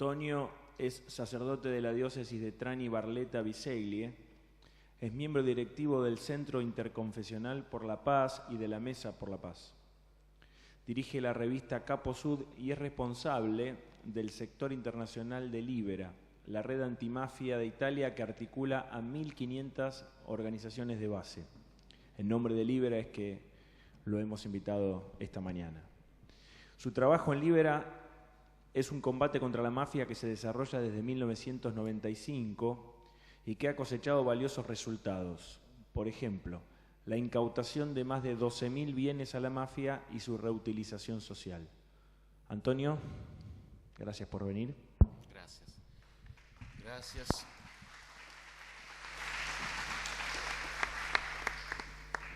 Antonio es sacerdote de la diócesis de Trani Barletta Biseglie, es miembro directivo del Centro Interconfesional por la Paz y de la Mesa por la Paz. Dirige la revista Capo Sud y es responsable del sector internacional de Libera, la red antimafia de Italia que articula a 1.500 organizaciones de base. El nombre de Libera es que lo hemos invitado esta mañana. Su trabajo en Libera es un combate contra la mafia que se desarrolla desde 1995 y que ha cosechado valiosos resultados. Por ejemplo, la incautación de más de 12.000 bienes a la mafia y su reutilización social. Antonio, gracias por venir. Gracias. Gracias.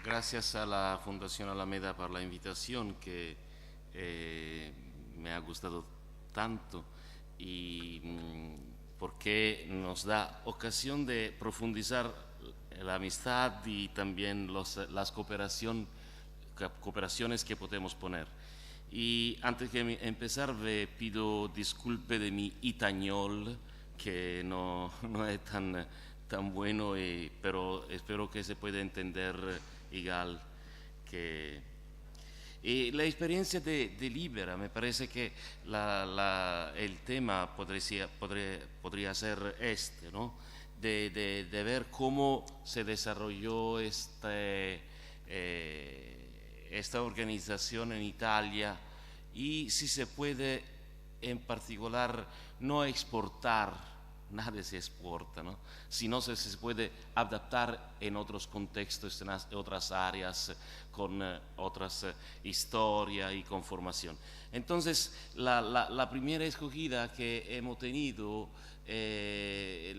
Gracias a la Fundación Alameda por la invitación que me ha gustado tanto y porque nos da ocasión de profundizar la amistad y también las cooperaciones que podemos poner. Y antes de empezar me pido disculpe de mi itañol, que no es tan bueno, pero espero que se pueda entender igual que... la experiencia de Libera, me parece que el tema podría ser ¿no? De ver cómo se desarrolló esta organización en Italia y si se puede en particular no exportar. Nada se exporta, ¿no? Sino se puede adaptar en otros contextos, en otras áreas, con otras historias y con formación. Entonces, la primera escogida que hemos tenido, que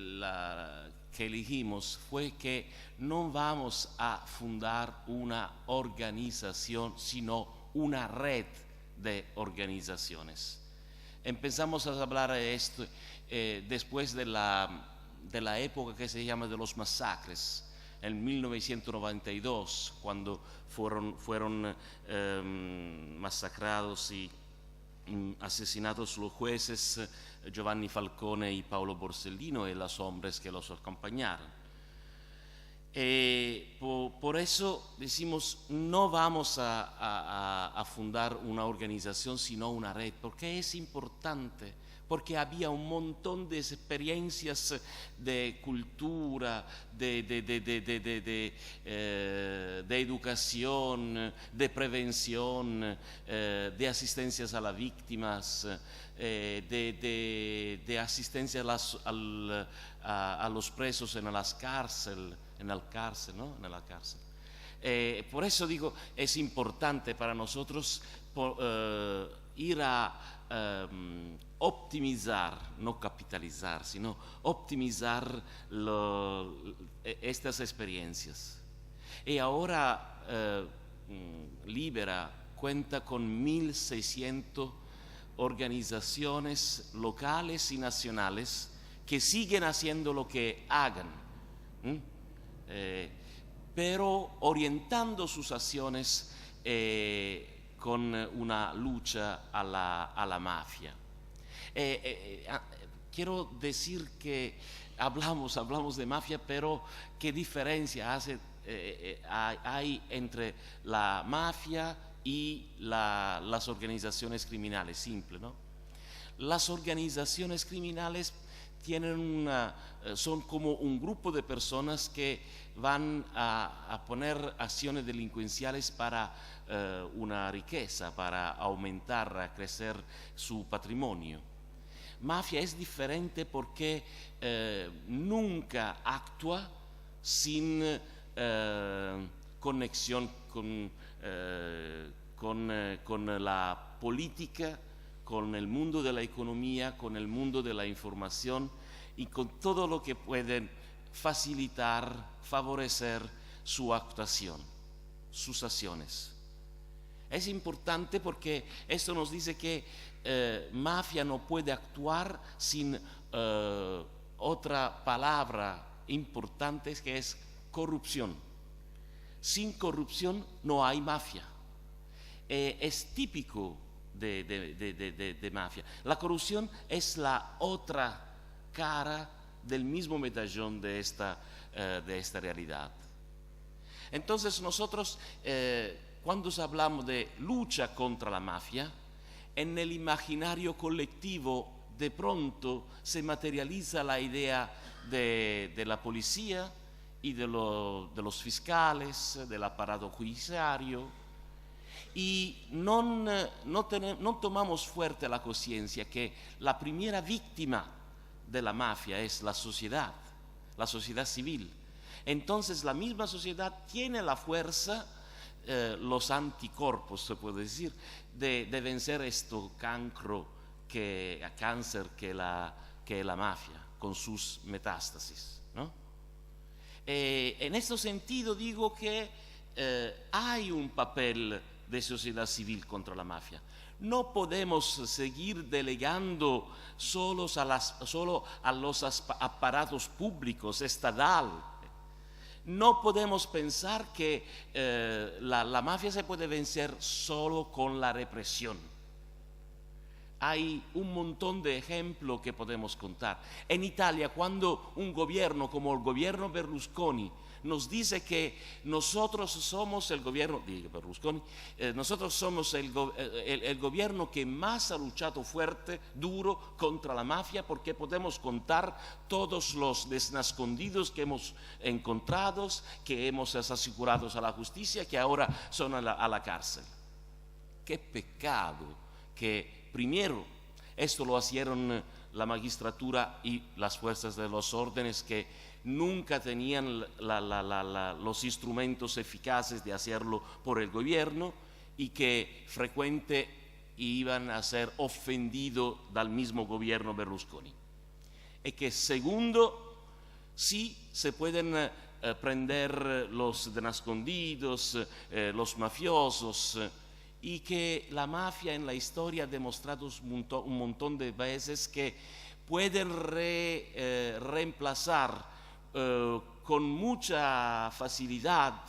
elegimos, fue que no vamos a fundar una organización, sino una red de organizaciones. Empezamos a hablar de esto después de la época que se llama de los masacres, en 1992, cuando fueron masacrados y asesinados los jueces Giovanni Falcone y Paolo Borsellino y los hombres que los acompañaron. Por eso decimos, no vamos a fundar una organización, sino una red, porque es importante, porque había un montón de experiencias de cultura, de educación, de prevención, de asistencias a las víctimas, de asistencia a los presos en las cárceles. ¿No? En la cárcel. Por eso digo, es importante para nosotros ir a optimizar, no capitalizar, sino optimizar estas experiencias. Y ahora Libera cuenta con 1.600 organizaciones locales y nacionales que siguen haciendo lo que hagan. Pero orientando sus acciones con una lucha a la mafia. Quiero decir que hablamos de mafia, pero ¿qué diferencia hay entre la mafia y las organizaciones criminales? Simple, ¿no? Las organizaciones criminales son como un grupo de personas que van a poner acciones delincuenciales para una riqueza, para aumentar, a crecer su patrimonio. Mafia es diferente porque nunca actúa sin conexión con la política, con el mundo de la economía, con el mundo de la información y con todo lo que pueden facilitar, favorecer su actuación, sus acciones. Es importante porque esto nos dice que mafia no puede actuar sin otra palabra importante que es corrupción. Sin corrupción no hay mafia. Es típico de mafia. La corrupción es la otra cara del mismo medallón de esta realidad. Entonces nosotros, cuando hablamos de lucha contra la mafia, en el imaginario colectivo de pronto se materializa la idea de la policía y de los fiscales, del aparato judiciario, y no tomamos fuerte la conciencia que la primera víctima de la mafia es la sociedad civil. Entonces la misma sociedad tiene la fuerza, los anticuerpos, se puede decir, de vencer esto cáncer que es la mafia, con sus metástasis, ¿no? En este sentido digo que hay un papel de sociedad civil contra la mafia. No podemos seguir delegando solo a los aparatos públicos, estatal. No podemos pensar que la mafia se puede vencer solo con la represión. Hay un montón de ejemplos que podemos contar. En Italia, cuando un gobierno como el gobierno Berlusconi nos dice que nosotros somos el gobierno, Berlusconi, nosotros somos el gobierno que más ha luchado fuerte, duro contra la mafia, porque podemos contar todos los desnascondidos que hemos encontrado, que hemos asegurado a la justicia, que ahora son a la cárcel. Qué pecado que primero esto lo hicieron la magistratura y las fuerzas de los órdenes, que nunca tenían los instrumentos eficaces de hacerlo por el gobierno, y que frecuente iban a ser ofendidos del mismo gobierno Berlusconi. Y que segundo, sí se pueden prender los desnascondidos, los mafiosos, y que la mafia en la historia ha demostrado un montón de veces que pueden reemplazar con mucha facilidad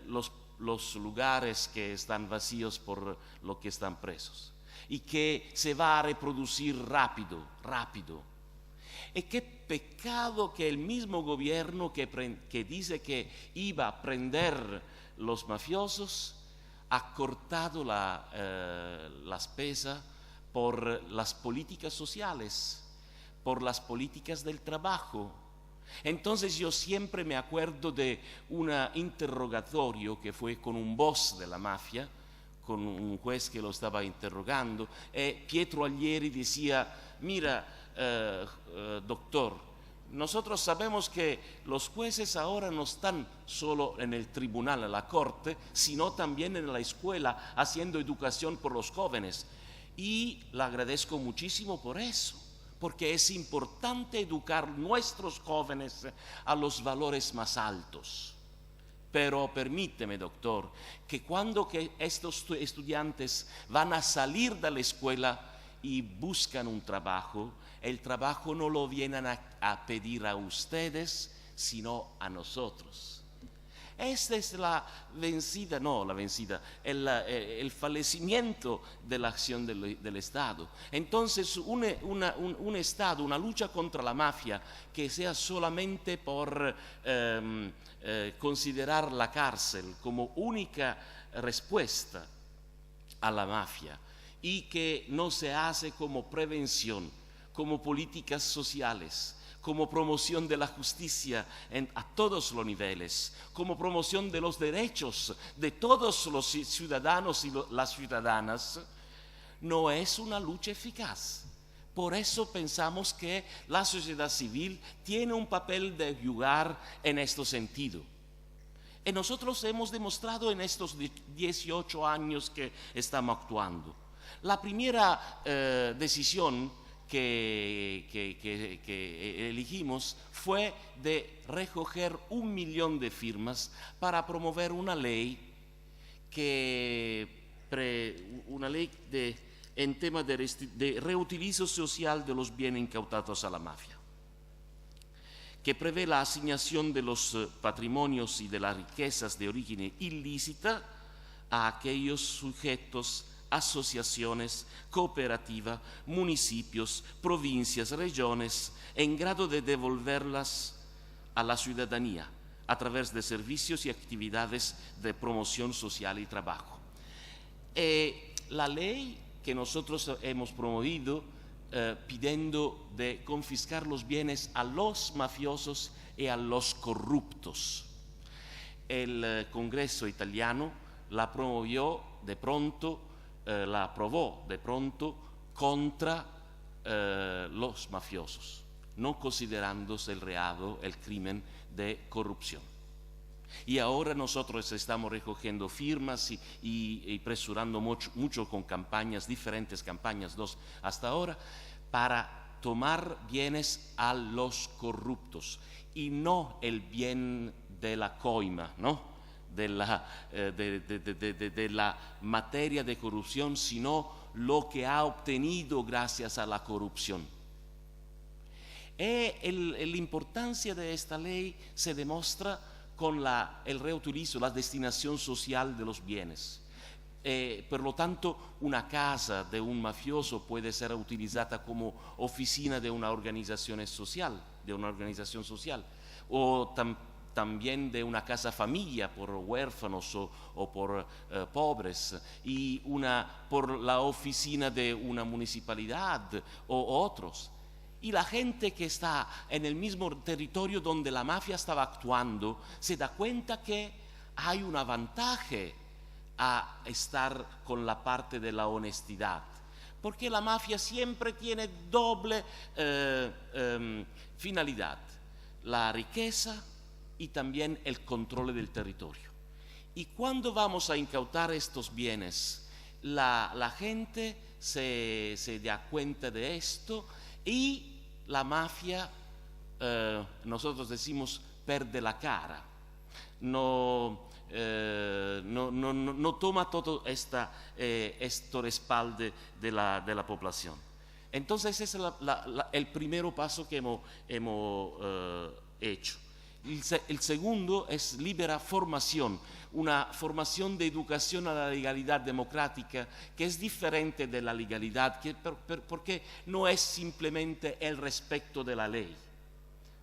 los lugares que están vacíos por los que están presos, y que se va a reproducir rápido. Y qué pecado que el mismo gobierno que dice que iba a prender los mafiosos ha cortado la spesa por las políticas sociales, por las políticas del trabajo. Entonces yo siempre me acuerdo de un interrogatorio que fue con un boss de la mafia, con un juez que lo estaba interrogando, y Pietro Aglieri decía: mira, doctor, nosotros sabemos que los jueces ahora no están solo en el tribunal, en la corte, sino también en la escuela, haciendo educación por los jóvenes. Y le agradezco muchísimo por eso, porque es importante educar a nuestros jóvenes a los valores más altos. Pero permíteme, doctor, que cuando estos estudiantes van a salir de la escuela y buscan un trabajo, el trabajo no lo vienen a pedir a ustedes, sino a nosotros. Esta es el fallecimiento de la acción del Estado. Entonces, un Estado, una lucha contra la mafia que sea solamente por considerar la cárcel como única respuesta a la mafia, y que no se hace como prevención, como políticas sociales, como promoción de la justicia a todos los niveles, como promoción de los derechos de todos los ciudadanos y las ciudadanas, no es una lucha eficaz. Por eso pensamos que la sociedad civil tiene un papel de jugar en este sentido. Y nosotros hemos demostrado en estos 18 años que estamos actuando. La primera decisión que elegimos fue de recoger 1 millón de firmas para promover una ley en tema de reutilizo social de los bienes incautados a la mafia, que prevé la asignación de los patrimonios y de las riquezas de origen ilícita a aquellos sujetos asociaciones, cooperativas, municipios, provincias, regiones, en grado de devolverlas a la ciudadanía a través de servicios y actividades de promoción social y trabajo. La ley que nosotros hemos promovido pidiendo de confiscar los bienes a los mafiosos y a los corruptos. El Congreso italiano la promovió de pronto, la aprobó de pronto contra los mafiosos, no considerándose el reado, el crimen de corrupción. Y ahora nosotros estamos recogiendo firmas y presurando mucho con campañas, diferentes campañas, 2 hasta ahora, para tomar bienes a los corruptos y no el bien de la coima, ¿no? de la materia de corrupción, sino lo que ha obtenido gracias a la corrupción. La importancia de esta ley se demuestra con el reutilizo, la destinación social de los bienes. Por lo tanto, una casa de un mafioso puede ser utilizada como oficina de una organización social, o también de una casa familia por huérfanos o por pobres, y por la oficina de una municipalidad o otros. Y la gente que está en el mismo territorio donde la mafia estaba actuando se da cuenta que hay un avantaje a estar con la parte de la honestidad, porque la mafia siempre tiene doble finalidad: la riqueza y también el control del territorio. Y cuando vamos a incautar estos bienes, la gente se da cuenta de esto y la mafia, nosotros decimos, perde la cara. No toma todo este respaldo de la población. Entonces ese es el primer paso que hemos hecho. El segundo es libera formación, una formación de educación a la legalidad democrática, que es diferente de la legalidad, porque no es simplemente el respeto de la ley,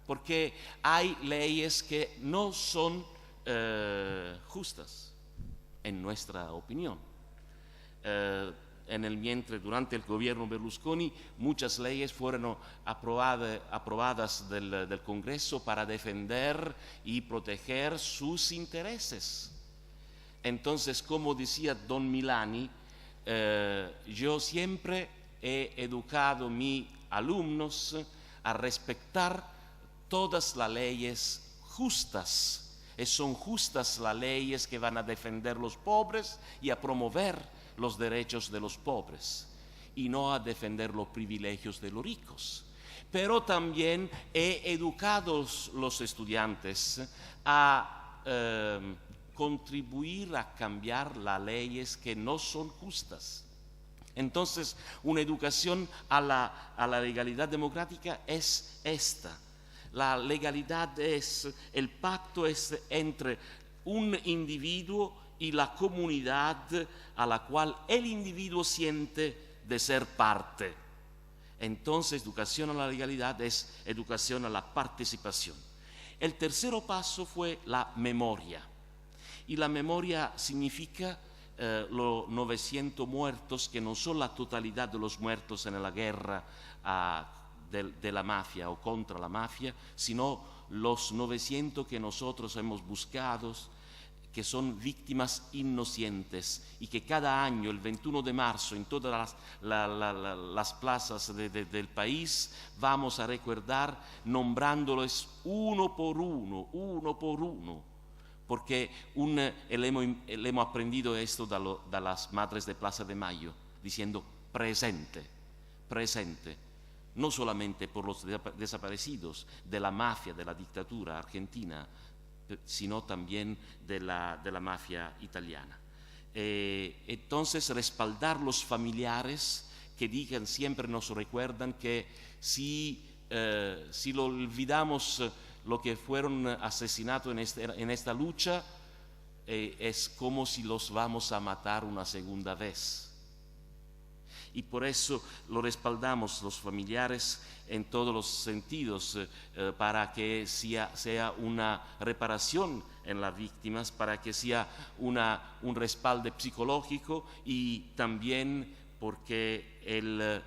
porque hay leyes que no son justas, en nuestra opinión. Durante el gobierno Berlusconi, muchas leyes fueron aprobadas del Congreso para defender y proteger sus intereses. Entonces, como decía Don Milani, yo siempre he educado a mis alumnos a respetar todas las leyes justas. Son justas las leyes que van a defender los pobres y a promover los derechos de los pobres, y no a defender los privilegios de los ricos. Pero también he educado a los estudiantes a contribuir a cambiar las leyes que no son justas. Entonces, una educación a la legalidad democrática es esta. La legalidad el pacto es entre un individuo y la comunidad a la cual el individuo siente de ser parte. Entonces, educación a la legalidad es educación a la participación. El tercer paso fue la memoria. Y la memoria significa los 900 muertos, que no son la totalidad de los muertos en la guerra de la mafia o contra la mafia, sino los 900 que nosotros hemos buscado, que son víctimas inocentes, y que cada año, el 21 de marzo, en todas las plazas del país, vamos a recordar nombrándolos uno por uno, porque hemos aprendido esto de las madres de Plaza de Mayo, diciendo presente, no solamente por los desaparecidos de la mafia, de la dictadura argentina, sino también de la mafia italiana. Entonces, respaldar los familiares que digan, siempre nos recuerdan que si lo olvidamos, lo que fueron asesinados en esta lucha, es como si los vamos a matar una segunda vez. y por eso lo respaldamos los familiares en todos los sentidos, para que sea una reparación en las víctimas, para que sea un respaldo psicológico, y también porque el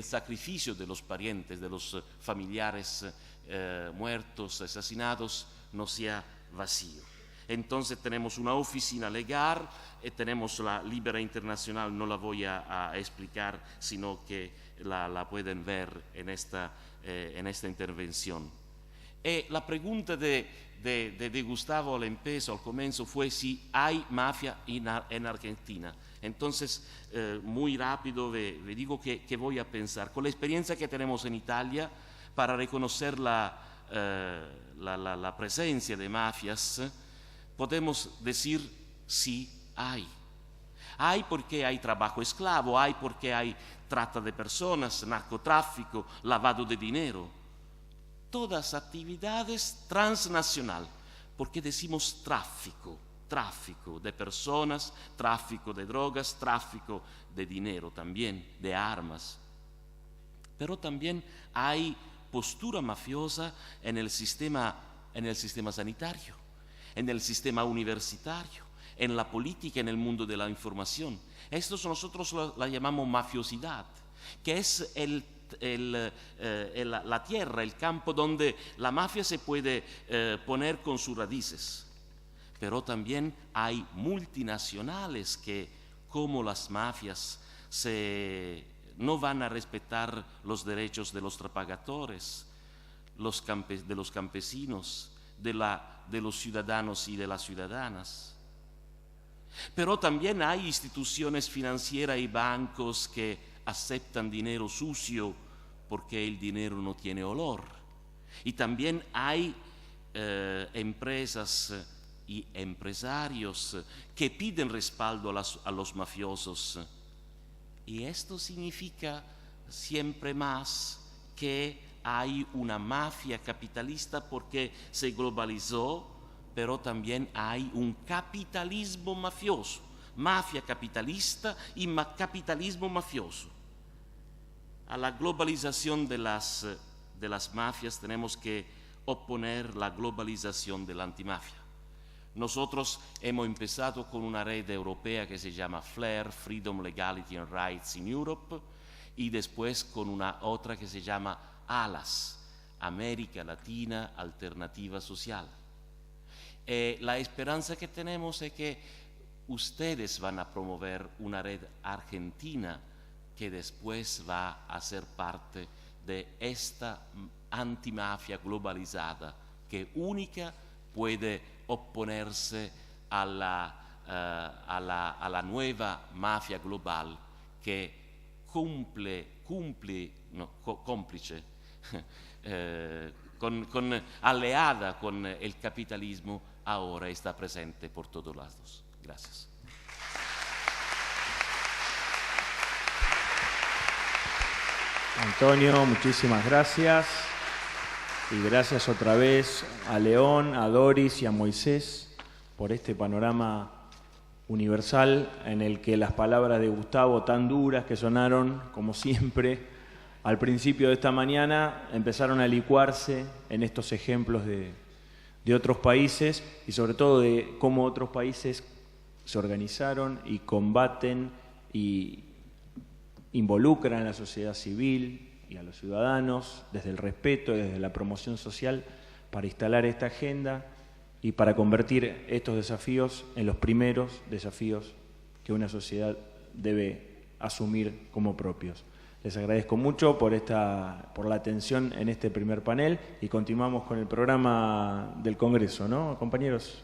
sacrificio de los parientes, de los familiares muertos, asesinados, no sea vacío. Entonces tenemos una oficina legal, tenemos la Libera Internacional, no la voy a explicar, sino que la pueden ver en esta intervención. La pregunta de Gustavo al comienzo fue si hay mafia en Argentina. Entonces, muy rápido le digo que voy a pensar. Con la experiencia que tenemos en Italia, para reconocer la presencia de mafias, podemos decir sí hay. Hay porque hay trabajo esclavo, hay porque hay trata de personas, narcotráfico, lavado de dinero. Todas actividades transnacional, porque decimos tráfico de personas, tráfico de drogas, tráfico de dinero también, de armas. Pero también hay postura mafiosa en el sistema sanitario, en el sistema universitario, en la política, en el mundo de la información. Esto nosotros la llamamos mafiosidad, que es la tierra, el campo donde la mafia se puede poner con sus raíces. Pero también hay multinacionales que, como las mafias, no van a respetar los derechos de los trabajadores, de los campesinos, de los ciudadanos y de las ciudadanas. Pero también hay instituciones financieras y bancos que aceptan dinero sucio porque el dinero no tiene olor. Y también hay empresas y empresarios que piden respaldo a los mafiosos. Y esto significa siempre más que hay una mafia capitalista porque se globalizó, pero también hay un capitalismo mafioso, mafia capitalista y capitalismo mafioso. A la globalización de las mafias tenemos que oponer la globalización de la antimafia. Nosotros hemos empezado con una red europea que se llama FLAIR, Freedom, Legality and Rights in Europe, y después con una otra que se llama ALAS, América Latina Alternativa Social. La esperanza que tenemos es que ustedes van a promover una red argentina que después va a ser parte de esta antimafia globalizada, que única puede oponerse a la nueva mafia global que cómplice, aliada con el capitalismo, ahora está presente por todos lados. Gracias. Antonio, muchísimas gracias. Y gracias otra vez a León, a Doris y a Moisés por este panorama universal en el que las palabras de Gustavo, tan duras que sonaron, como siempre, al principio de esta mañana, empezaron a licuarse en estos ejemplos de otros países y sobre todo de cómo otros países se organizaron y combaten y involucran a la sociedad civil y a los ciudadanos desde el respeto y desde la promoción social para instalar esta agenda y para convertir estos desafíos en los primeros desafíos que una sociedad debe asumir como propios. Les agradezco mucho por la atención en este primer panel y continuamos con el programa del Congreso, ¿no, compañeros?